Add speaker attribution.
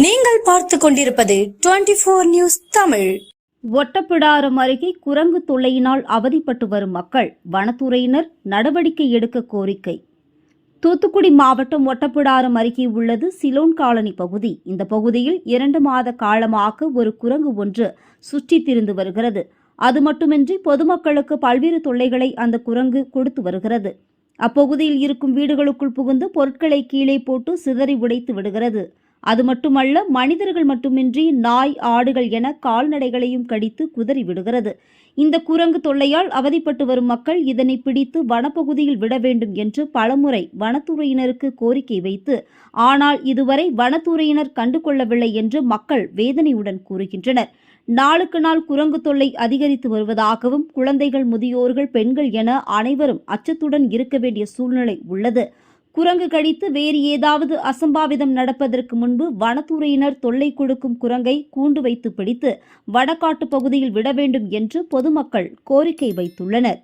Speaker 1: நீங்கள் பார்த்து கொண்டிருப்பது 24 நியூஸ் தமிழ்.
Speaker 2: ஒட்டப்பிடாரம் அருகே குரங்கு தொல்லையினால் அவதிப்பட்டு வரும் மக்கள், வனத்துறையினர் நடவடிக்கை எடுக்க கோரிக்கை. தூத்துக்குடி மாவட்டம் ஒட்டப்பிடாரம் அருகே உள்ளது சிலோன் காலனி பகுதி. இந்த பகுதியில் 2 மாத காலமாக ஒரு குரங்கு ஒன்று சுற்றித் திரிந்து வருகிறது. அது மட்டுமின்றி பொதுமக்களுக்கு பல்வேறு தொல்லைகளை அந்த குரங்கு கொடுத்து வருகிறது. அப்பகுதியில் இருக்கும் வீடுகளுக்குள் புகுந்து பொருட்களை கீழே போட்டு சிதறி உடைத்து விடுகிறது. அது மட்டுமல்ல, மனிதர்கள் மட்டுமின்றி நாய், ஆடுகள் என கால்நடைகளையும் கடித்து குதறி விடுகிறது. இந்த குரங்கு தொல்லையால் அவதிப்பட்டு வரும் மக்கள் இதனை பிடித்து வனப்பகுதியில் விட வேண்டும் என்று பலமுறை வனத்துறையினருக்கு கோரிக்கை வைத்து, ஆனால் இதுவரை வனத்துறையினர் கண்டுகொள்ளவில்லை என்று மக்கள் வேதனையுடன் கூறுகின்றனர். நாளுக்கு நாள் குரங்கு தொல்லை அதிகரித்து வருவதாகவும், குழந்தைகள், முதியோர்கள், பெண்கள் என அனைவரும் அச்சத்துடன் இருக்க வேண்டிய சூழ்நிலை உள்ளது. குரங்கு கடித்து வேறு ஏதாவது அசம்பாவிதம் நடப்பதற்கு முன்பு வனத்துறையினர் தொல்லை கொடுக்கும் குரங்கை கூண்டு வைத்து பிடித்து வடகாட்டு பகுதியில் விட வேண்டும் என்று பொதுமக்கள் கோரிக்கை வைத்துள்ளனர்.